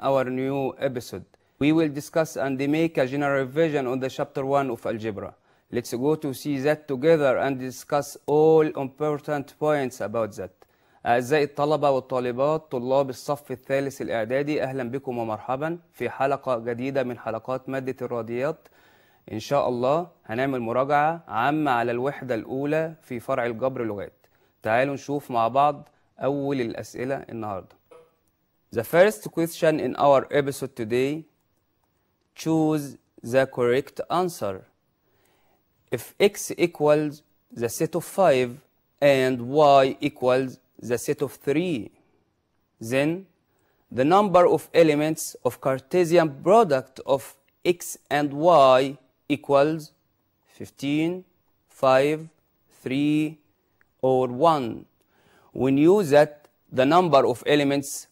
our new episode. We will discuss and make a general revision on the chapter 1 of algebra. Let's go to see that together and discuss all important points about that. أعزائي الطلبة والطالبات طلاب الصف الثالث الإعدادي، أهلا بكم ومرحبا في حلقة جديدة من حلقات مادة الرياضيات. إن شاء الله هنعمل مراجعة عامة على الوحدة الأولى في فرع الجبر لغات. تعالوا نشوف مع بعض أول الأسئلة النهاردة. The first question in our episode today, choose the correct answer. If x equals the set of 5 and y equals the set of 3, then the number of elements of Cartesian product of x and y equals 15, 5, 3, or 1. We knew that the number of elements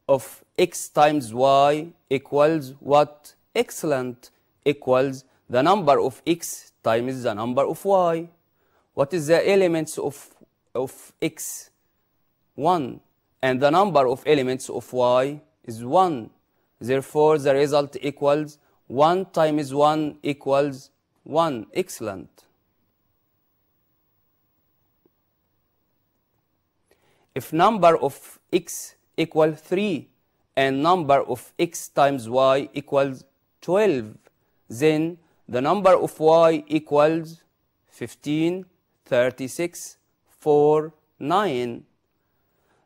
of x times y equals what? Excellent. Equals the number of x times the number of y. What is the elements of x? 1. And the number of elements of y is 1. Therefore, the result equals 1 times 1 equals 1. Excellent. If number of x equals 3 and number of x times y equals 12, then the number of y equals 15, 36, 4, 9.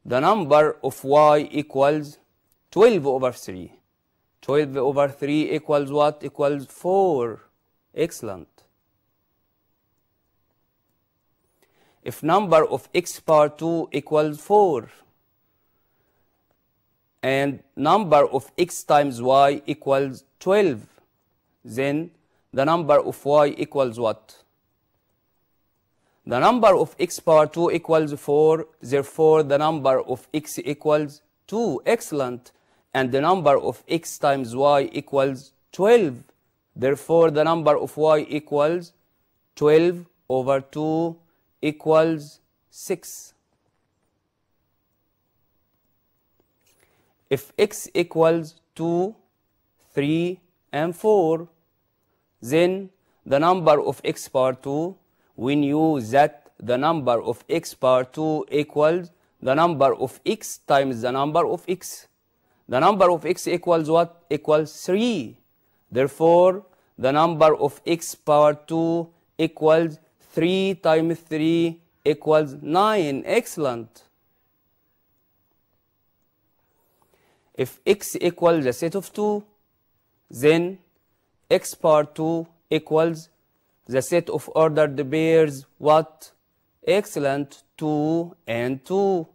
The number of y equals 12 over 3. 12 over 3 equals what? Equals 4. Excellent. If number of x power 2 equals 4 and number of x times y equals 12, then the number of y equals what? The number of x power 2 equals 4, therefore the number of x equals 2. Excellent. And the number of x times y equals 12, therefore the number of y equals 12 over 2 equals 6. If x equals 2, 3, and 4, then the number of x power 2, we knew that the number of x power 2 equals the number of x times the number of x. The number of x equals what? Equals 3. Therefore, the number of x power 2 equals 3 times 3 equals 9. Excellent. If x equals the set of 2, then x power 2 equals the set of ordered pairs what? Excellent. 2 and 2.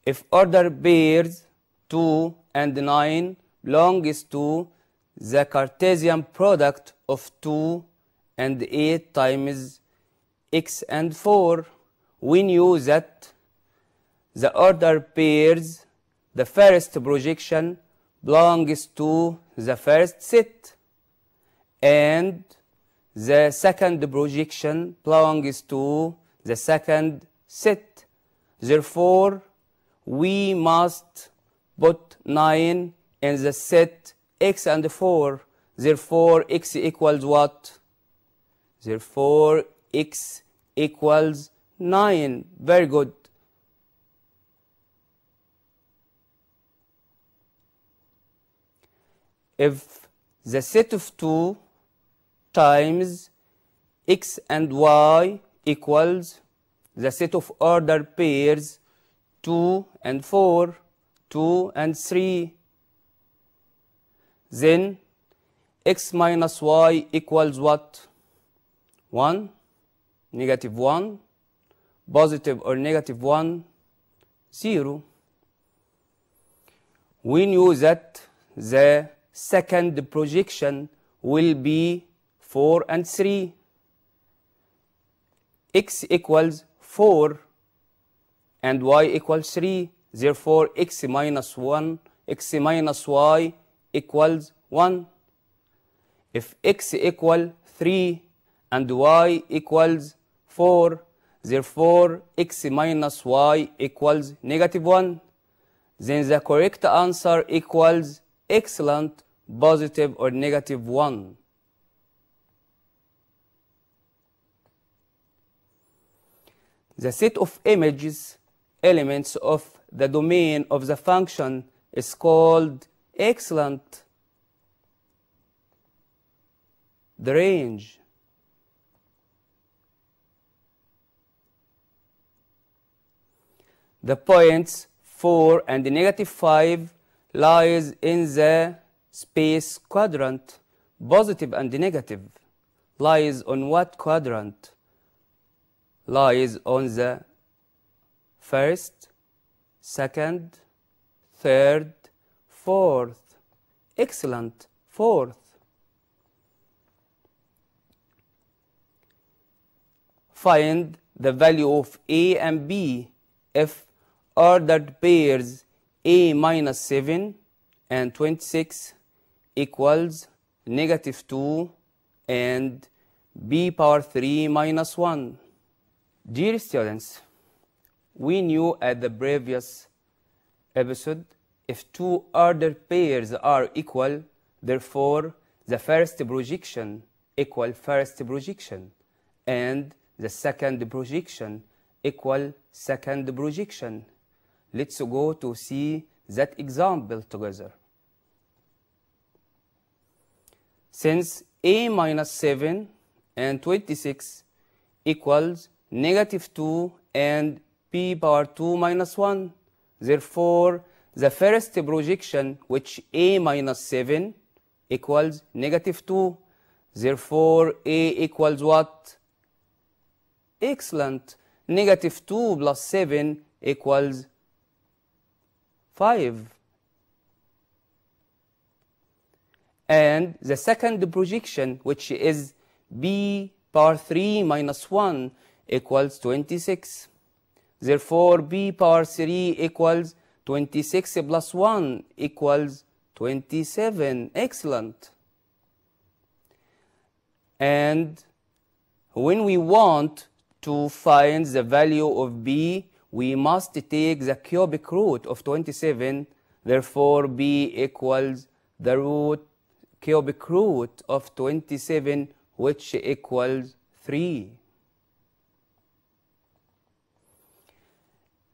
If ordered pairs 2 and 9 belongs to the Cartesian product of 2 and 8 times x and 4, we knew that the ordered pairs, the first projection belongs to the first set, and the second projection belongs to the second set. Therefore, we must put 9 in the set x and 4. Therefore, x equals what? Therefore, x equals 9. Very good. If the set of 2 times x and y equals the set of ordered pairs 2 and 4, 2 and 3, then x minus y equals what? 1, negative 1, positive or negative 1, 0. We knew that the second projection will be 4 and 3. X equals 4 and y equals 3. Therefore, x minus 1, x minus y equals 1. If x equals 3 and y equals 4, therefore x minus y equals negative 1. then the correct answer equals excellent, positive, or negative 1. The set of images elements of the domain of the function is called excellent. The range. The points 4 and negative 5 lies in the space quadrant. Positive and negative lies on what quadrant? Lies on the first, second, third, fourth. Excellent, fourth. Find the value of A and B if ordered pairs A minus 7 and 26 equals negative 2 and B power 3 minus 1. Dear students, we knew at the previous episode if two ordered pairs are equal, therefore the first projection equal first projection and the second projection equal second projection. Let's go to see that example together. Since A minus 7 and 26 equals negative 2 and P power 2 minus 1, therefore the first projection, which A minus 7 equals negative 2, therefore A equals what? Excellent. Negative 2 plus 7 equals 5. And the second projection, which is B power 3 minus 1, equals 26. Therefore, B power 3 equals 26 plus 1 equals 27. Excellent. And when we want to find the value of B, we must take the cubic root of 27. Therefore, B equals the cubic root of 27, which equals 3.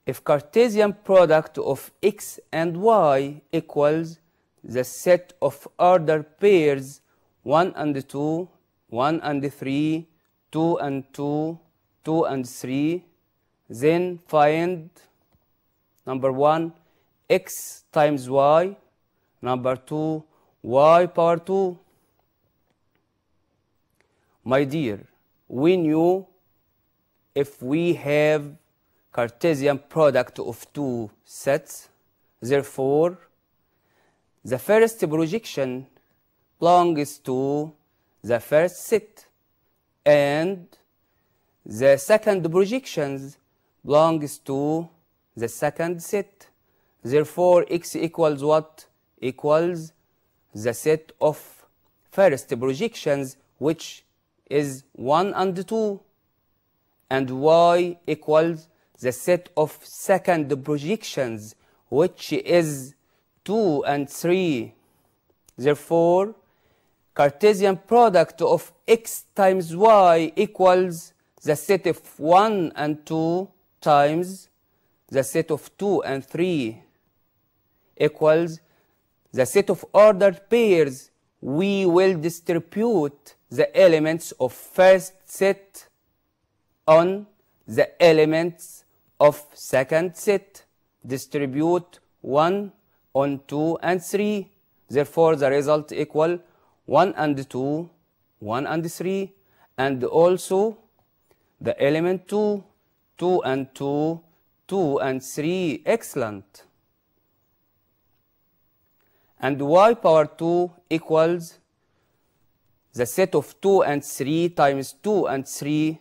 If Cartesian product of x and y equals the set of ordered pairs 1 and 2, 1 and 3, 2 and 2, 2 and 3, then find number 1 x times y, number 2 y power 2. My dear, we knew if we have Cartesian product of two sets, therefore the first projection belongs to the first set and the second projections belongs to the second set. Therefore, x equals what? Equals the set of first projections, which is 1 and 2, and y equals the set of second projections, which is 2 and 3. Therefore, Cartesian product of x times y equals the set of 1 and 2 times the set of 2 and 3 equals the set of ordered pairs. We will distribute the elements of first set on the elements of second set. Distribute 1 on 2 and 3. Therefore, the result equal 1 and 2, 1 and 3, and also the element 2, 2 and 2, 2 and 3. Excellent. And y power 2 equals the set of 2 and 3 times 2 and 3.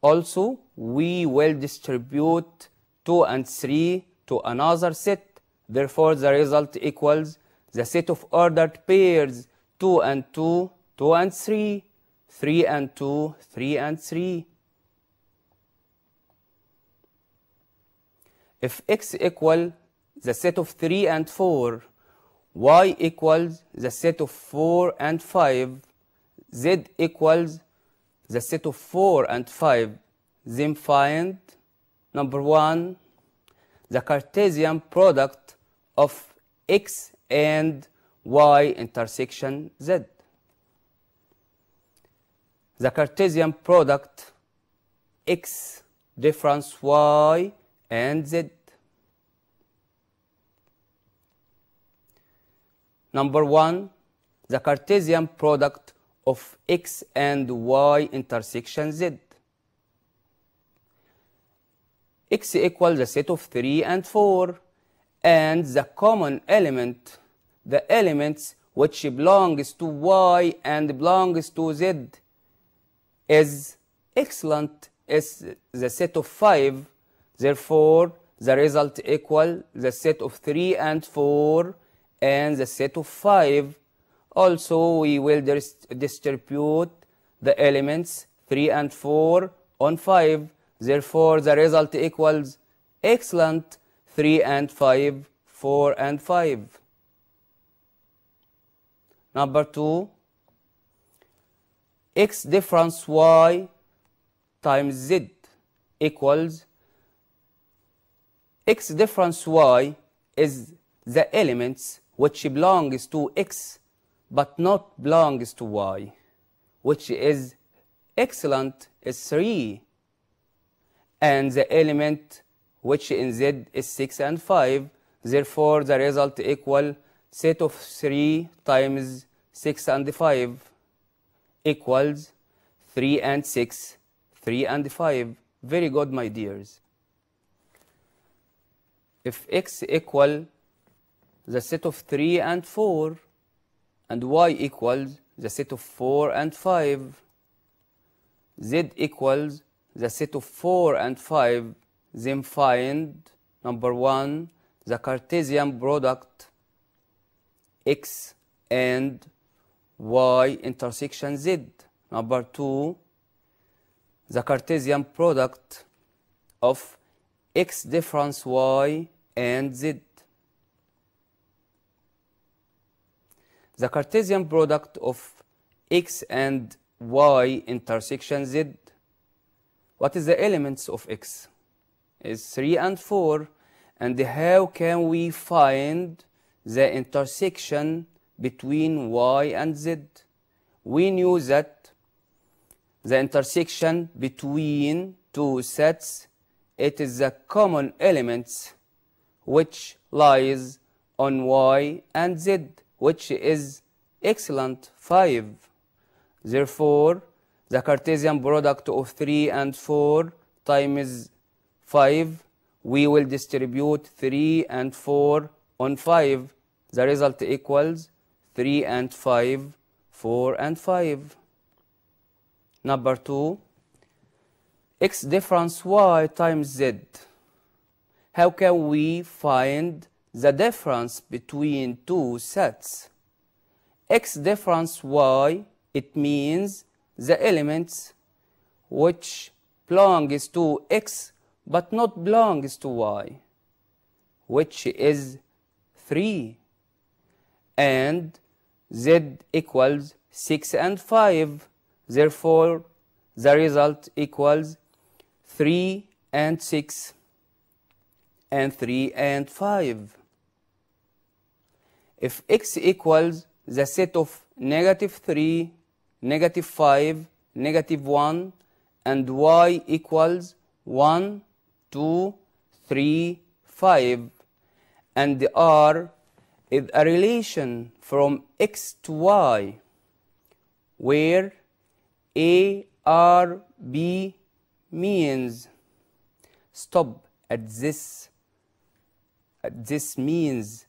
Also, we will distribute 2 and 3 to another set. Therefore, the result equals the set of ordered pairs 2 and 2, 2 and 3, 3 and 2, 3 and 3. If x equal the set of 3 and 4, y equals the set of 4 and 5, z equals the set of 4 and 5, then find, number 1, the Cartesian product of x and y intersection z. The Cartesian product x difference y and z. Number 1, the Cartesian product of x and y intersection z. X equals the set of 3 and 4, and the common element, the elements which belongs to y and belongs to z, is excellent, is the set of 5. Therefore, the result equal the set of 3 and 4 and the set of 5. Also, we will distribute the elements 3 and 4 on 5. Therefore, the result equals excellent 3 and 5, 4 and 5. Number 2, x difference y times z equals x difference y is the elements which belongs to x but not belongs to y, which is excellent is 3, and the element which in z is 6 and 5. Therefore, the result equal set of 3 times 6 and 5 equals 3 and 6, 3 and 5. Very good, my dears. If x equal the set of 3 and 4 and y equals the set of 4 and 5, z equals the set of 4 and 5, then find, number 1, the Cartesian product x and y intersection z. Number 2, the Cartesian product of x difference y and z. The Cartesian product of x and y intersection z. What is the elements of x? Is 3 and 4. And how can we find the intersection between y and z? We knew that the intersection between two sets, it is the common elements which lies on y and z, which is excellent 5. Therefore, the Cartesian product of 3 and 4 times 5, we will distribute 3 and 4 on 5. The result equals 3 and 5, 4 and 5. Number 2, x difference y times z. How can we find the difference between two sets? X difference y, it means the elements which belongs to x but not belongs to y, which is 3, and z equals 6 and 5. Therefore, the result equals 3 and 6 and 3 and 5. If x equals the set of -3, -5, -1, and y equals 1, 2, 3, 5, and r is a relation from x to y, where a, r, b means, stop at this. This means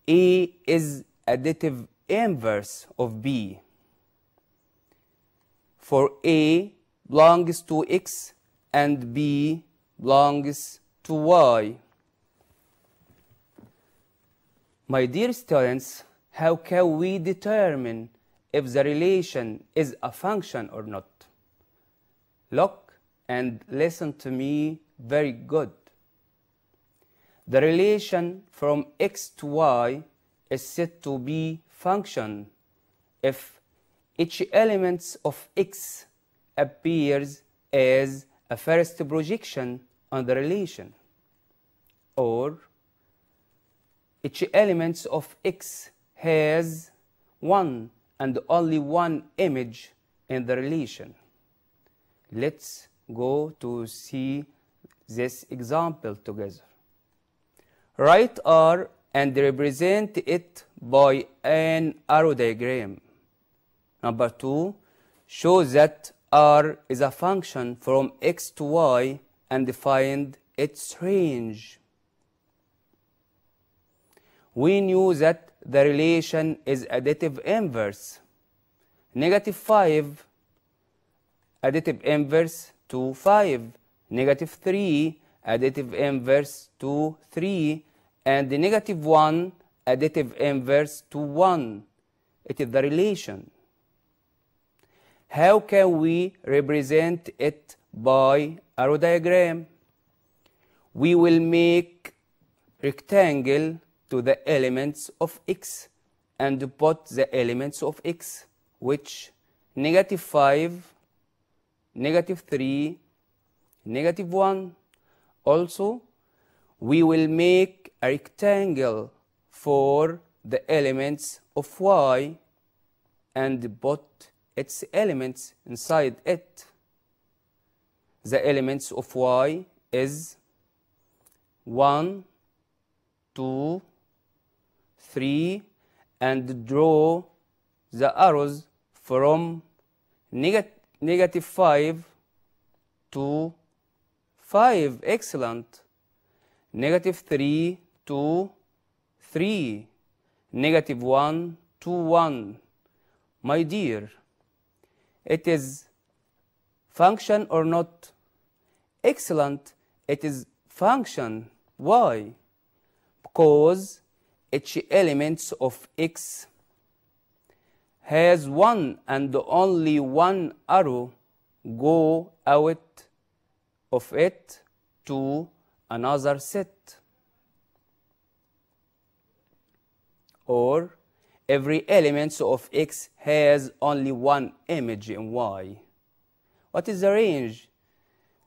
a is additive inverse of b. For a belongs to x and b belongs to y. My dear students, how can we determine if the relation is a function or not? Look and listen to me very good. The relation from x to y is said to be function if each element of x appears as a first projection on the relation, or each element of x has one and only one image in the relation. Let's go to see this example together. Write R and represent it by an arrow diagram. Number 2, show that R is a function from x to y and find its range. We knew that the relation is additive inverse. -5 additive inverse to 5, -3 additive inverse to 3, and the -1 additive inverse to 1. It is the relation. How can we represent it by arrow diagram? We will make rectangle to the elements of x and put the elements of x, which -5, -3, -1. Also, we will make a rectangle for the elements of y and put its elements inside it. The elements of y is 1, 2, 3, and draw the arrows from -5 to 5. Excellent. -3 to 3, -1 to 1. My dear, it is function or not? Excellent, it is function. Why? Because each element of x has one and only one arrow go out of it to another set, or every element of x has only one image in y. What is the range?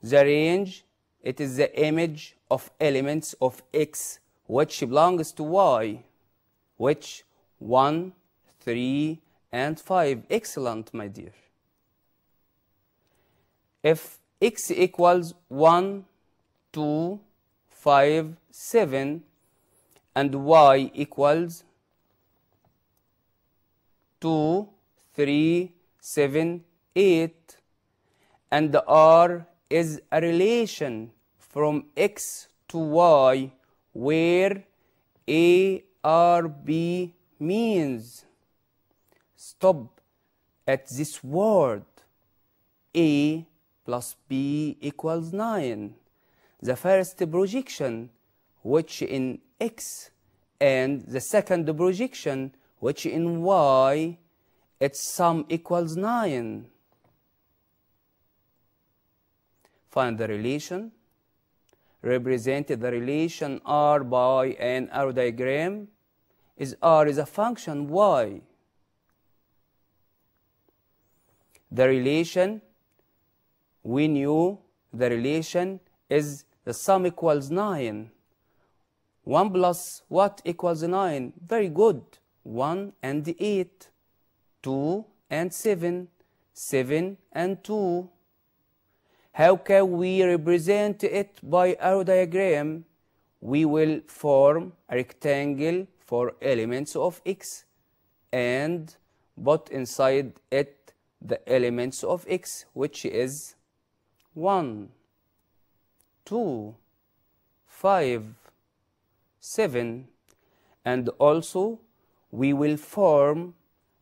The range, it is the image of elements of x which belongs to y, which 1, 3, and 5. Excellent, my dear. If x equals 1, 2, 5, 7, and y equals 2, 3, 7, 8, and R is a relation from x to y where A, R, B means. Stop at this word. A plus B equals 9. The first projection, which in x, and the second projection, which in y, its sum equals 9. Find the relation. Represent the relation R by an arrow diagram. Is R is a function y. The relation, we knew the relation is the sum equals 9. 1 plus what equals 9? Very good. 1 and 8, 2 and 7, 7 and 2. How can we represent it by arrow diagram? We will form a rectangle for elements of x and put inside it the elements of x, which is 1, 2, 5, 7, and also we will form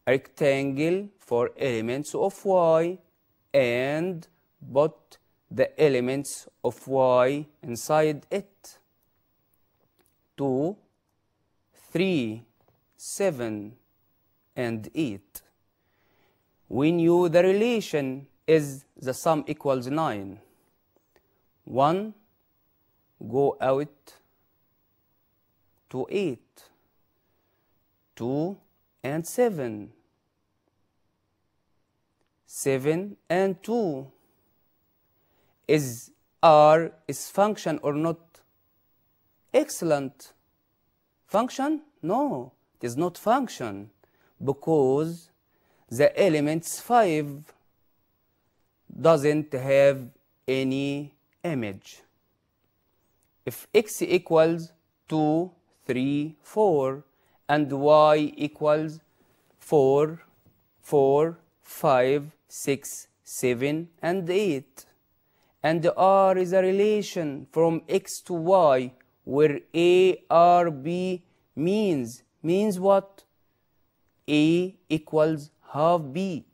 a rectangle for elements of y and put the elements of y inside it. 2, 3, 7, and 8. We knew the relation is the sum equals 9. 1 go out to 8. 2 and 7. 7 and 2. Is R is function or not? Excellent. Function? No, it is not function, because the elements 5 doesn't have any image. If x equals 2, 3, 4, and y equals 4, 4, 5, 6, 7, and 8, and R is a relation from x to y, where A, R, B means what? A equals half B.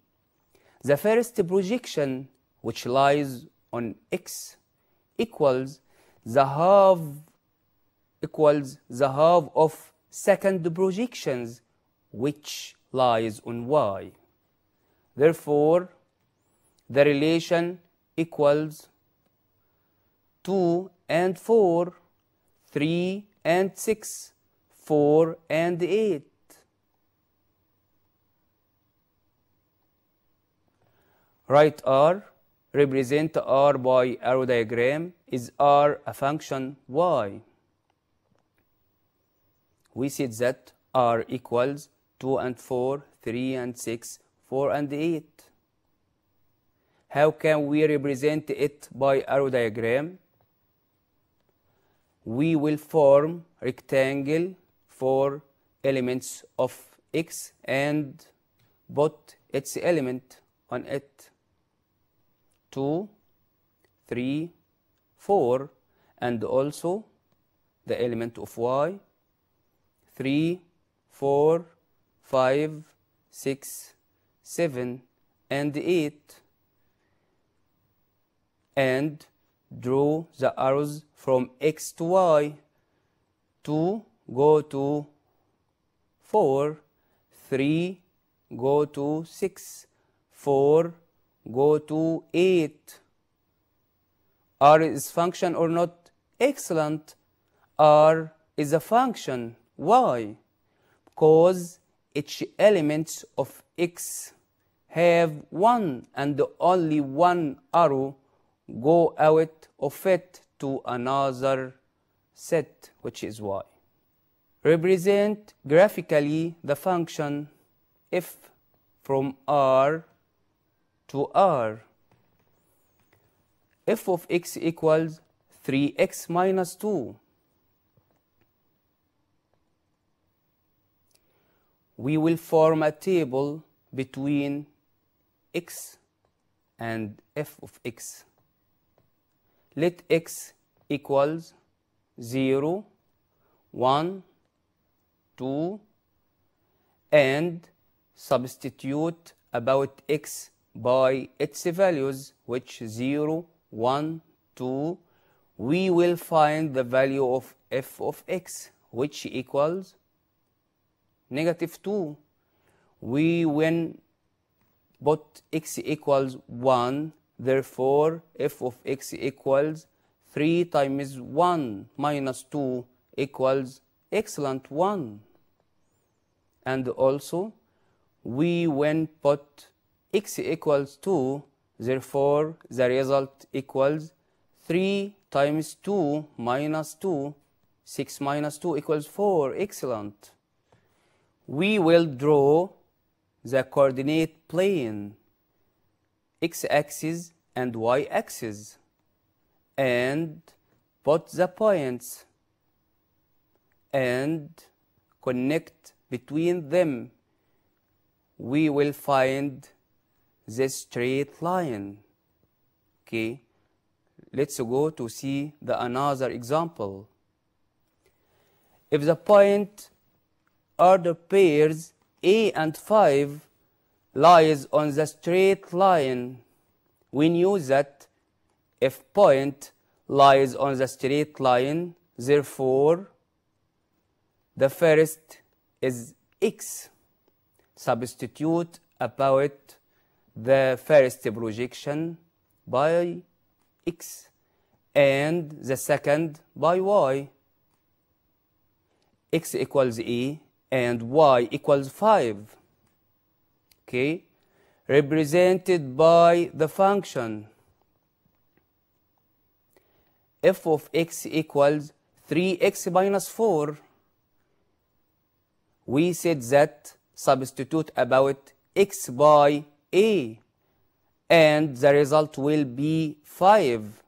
The first projection, which lies on x, equals the half of second projections, which lies on y. Therefore, the relation equals 2 and 4, 3 and 6, 4 and 8. Write R, represent R by arrow diagram. Is R a function y? We said that R equals 2 and 4, 3 and 6, 4 and 8. How can we represent it by arrow diagram? We will form rectangle for elements of x and put its element on it. 2, 3, 4, and also the element of y. 3, 4, 5, 6, 7, and 8. And draw the arrows from x to y. 2 go to 4, 3 go to 6, 4 go to 8. R is function or not? Excellent. R is a function. Why? Because each element of x have one and only one arrow go out of it to another set, which is y. Represent graphically the function f from R to R. F of x equals 3x minus 2. We will form a table between x and f of x. Let x equals 0, 1, 2, and substitute about x by its values, which 0, 1, 2. We will find the value of f of x, which equals -2. We will put x equals 1, therefore f of x equals 3 times 1 minus 2 equals excellent 1. And also we will put x equals 2, therefore the result equals 3 times 2 minus 2, 6 minus 2 equals 4, excellent. We will draw the coordinate plane, x-axis and y-axis, and put the points and connect between them. We will find this straight line. Okay, let's go to see another example. If the point order pairs A and 5 lies on the straight line, we knew that if point lies on the straight line, therefore the first is x. Substitute about the first projection by x and the second by y. x equals a and y equals 5. Okay, represented by the function f of x equals 3x minus 4. We said that substitute about x by a and the result will be 5.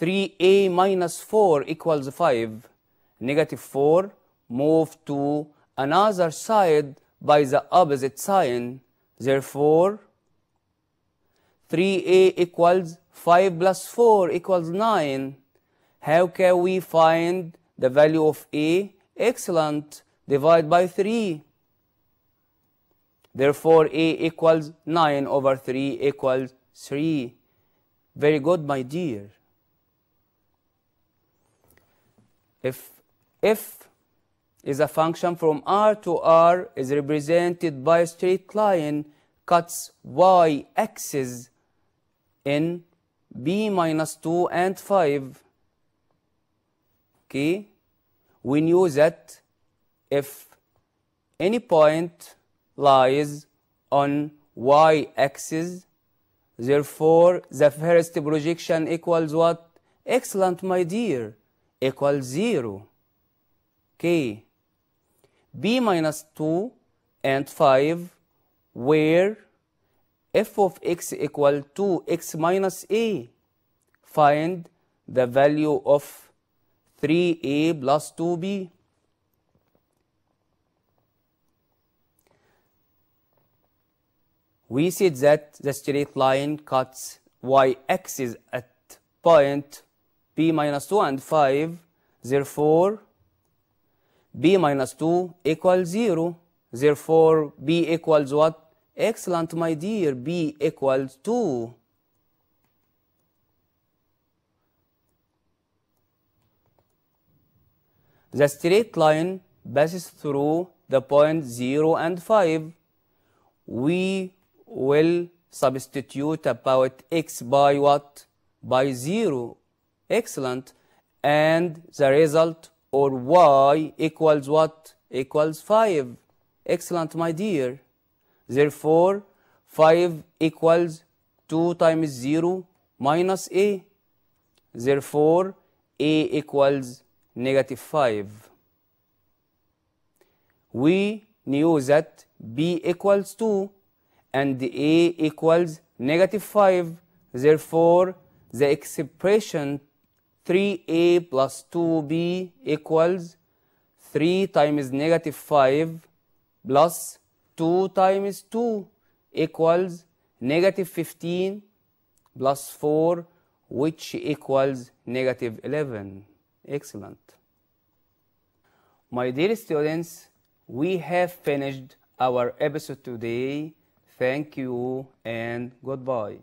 3a minus 4 equals 5. Negative 4 move to another side by the opposite sign. Therefore, 3a equals 5 plus 4 equals 9. How can we find the value of a? Excellent. Divide by 3. Therefore, a equals 9 over 3 equals 3. Very good, my dear. If f is a function from R to R is represented by a straight line cuts y-axis in b minus 2 and 5. Okay, we knew that if any point lies on y-axis, therefore the first projection equals what? Excellent, my dear. Equals 0. Okay, b minus 2 and 5 where f of x equal to x minus a. Find the value of 3a plus 2b. We said that the straight line cuts y-axis at point b minus 2 and 5. Therefore, b minus 2 equals 0. Therefore, b equals what? Excellent, my dear. b equals 2. The straight line passes through the point 0 and 5. We will substitute about x by what? By 0. Excellent. And the result, or y, equals what? Equals 5. Excellent, my dear. Therefore, 5 equals 2 times 0 minus a. Therefore, a equals negative 5. We knew that b equals 2 and a equals negative 5. Therefore, the expression 3a plus 2b equals 3 times negative 5 plus 2 times 2 equals negative 15 plus 4, which equals negative 11. Excellent. My dear students, we have finished our episode today. Thank you and goodbye.